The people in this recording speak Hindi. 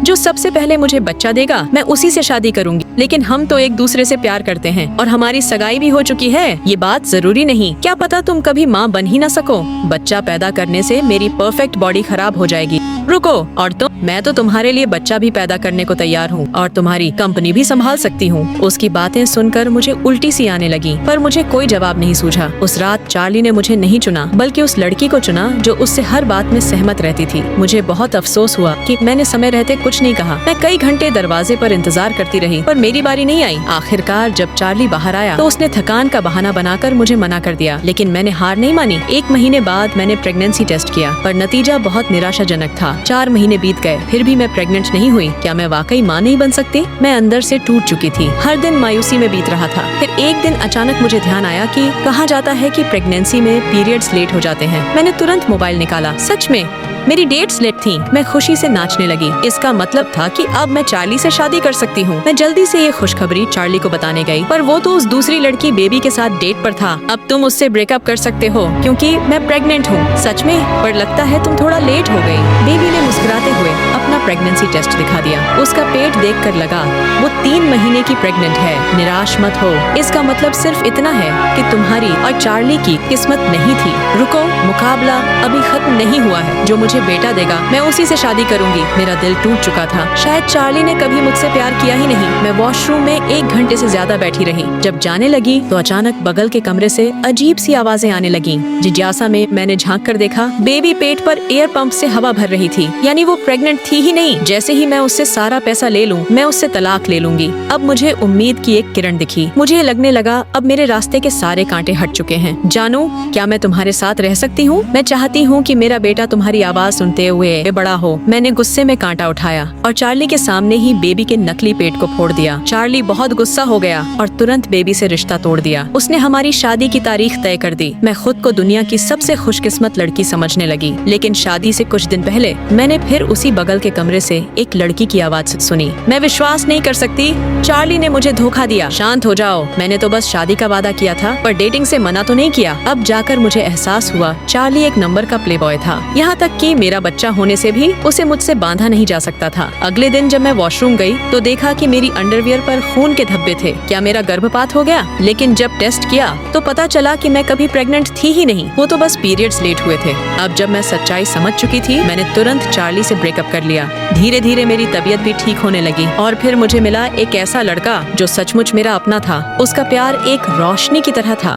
जो सबसे पहले मुझे बच्चा देगा मैं उसी से शादी करूंगी। लेकिन हम तो एक दूसरे से प्यार करते हैं और हमारी सगाई भी हो चुकी है। ये बात जरूरी नहीं, क्या पता तुम कभी माँ बन ही ना सको। बच्चा पैदा करने से मेरी परफेक्ट बॉडी खराब हो जाएगी। रुको, और तो मैं तो तुम्हारे लिए बच्चा भी पैदा करने को तैयार हूँ और तुम्हारी कंपनी भी संभाल सकती हूँ। उसकी बातें सुनकर मुझे उल्टी सी आने लगी, पर मुझे कोई जवाब नहीं सूझा। उस रात चार्ली ने मुझे नहीं चुना बल्कि उस लड़की को चुना जो उससे हर बात में सहमत रहती थी। मुझे बहुत अफसोस हुआ कि मैंने समय रहते कुछ नहीं कहा। मैं कई घंटे दरवाजे पर इंतजार करती रही पर मेरी बारी नहीं आई। आखिरकार जब चार्ली बाहर आया तो उसने थकान का बहाना बनाकर मुझे मना कर दिया, लेकिन मैंने हार नहीं मानी। 1 महीने बाद मैंने प्रेगनेंसी टेस्ट किया पर नतीजा बहुत निराशाजनक था। 4 महीने बीत गए फिर भी मैं प्रेग्नेंट नहीं हुई। क्या मैं वाकई माँ नहीं बन सकती? मैं अंदर से टूट चुकी थी। हर दिन मायूसी में बीत रहा था। फिर एक दिन अचानक मुझे ध्यान आया कि कहा जाता है कि प्रेगनेंसी में पीरियड्स लेट हो जाते हैं। मैंने तुरंत मोबाइल निकाला। सच में मेरी डेट्स लेट थी। मैं खुशी से नाचने लगी। इसका मतलब था कि अब मैं चार्ली से शादी कर सकती हूँ। मैं जल्दी से ये खुशखबरी चार्ली को बताने गई, पर वो तो उस दूसरी लड़की बेबी के साथ डेट पर था। अब तुम उससे ब्रेकअप कर सकते हो क्योंकि मैं प्रेग्नेंट हूँ। सच में? पर लगता है तुम थोड़ा लेट हो गई। बेबी ने मुस्कुराते हुए अपना प्रेगनेंसी टेस्ट दिखा दिया। उसका पेट देखकर लगा वो 3 महीने की प्रेग्नेंट है। निराश मत हो, इसका मतलब सिर्फ इतना है कि तुम्हारी और चार्ली की किस्मत नहीं थी। रुको, मुकाबला अभी खत्म नहीं हुआ है। जो मुझे बेटा देगा मैं उसी से शादी करूंगी। मेरा दिल टूट चुका था। शायद चार्ली ने कभी मुझसे प्यार किया ही नहीं। मैं वॉशरूम में 1 घंटे से ज्यादा बैठी रही। जब जाने लगी तो अचानक बगल के कमरे से अजीब सी आवाजें आने लगी। जिज्ञासा में मैंने झांक कर देखा, बेबी पेट पर एयर पंप से हवा भर रही थी। यानी वो प्रेग्नेंट थी ही नहीं। जैसे ही मैं उससे सारा पैसा ले लूं, मैं उससे तलाक ले लूंगी। अब मुझे उम्मीद की एक किरण दिखी। मुझे लगने लगा अब मेरे रास्ते के सारे कांटे हट चुके हैं। जानू, क्या मैं तुम्हारे साथ रह सकती हूँ? मैं चाहती हूँ कि मेरा बेटा तुम्हारी आवाज सुनते हुए बड़ा हो। मैंने गुस्से में कांटा उठाया और चार्ली के सामने ही बेबी के नकली पेट को फोड़ दिया। चार्ली बहुत गुस्सा हो गया और तुरंत बेबी से रिश्ता तोड़ दिया। उसने हमारी शादी की तारीख तय कर दी। मैं खुद को दुनिया की सबसे खुशकिस्मत लड़की समझने लगी। लेकिन शादी से कुछ दिन पहले मैंने फिर उसी बगल के कमरे से एक लड़की की आवाज सुनी। मैं विश्वास नहीं कर सकती, चार्ली ने मुझे धोखा दिया। शांत हो जाओ, मैंने तो बस शादी का वादा किया था पर डेटिंग से मना तो नहीं किया। अब जाकर मुझे एहसास हुआ चार्ली एक नंबर का प्लेबॉय था। यहाँ तक कि मेरा बच्चा होने से भी उसे मुझसे बांधा नहीं जा सकता था। अगले दिन जब मैं वॉशरूम गई तो देखा कि मेरी अंडरवियर पर खून के धब्बे थे। क्या मेरा गर्भपात हो गया? लेकिन जब टेस्ट किया तो पता चला कि मैं कभी प्रेग्नेंट थी ही नहीं। वो तो बस पीरियड्स लेट हुए थे। अब जब मैं सच्चाई समझ चुकी थी, मैंने तुरंत चार्ली से ब्रेकअप कर लिया। धीरे धीरे मेरी तबीयत भी ठीक होने लगी और फिर मुझे मिला एक ऐसा लड़का जो सचमुच मेरा अपना था। उसका प्यार एक रोशनी की तरह था।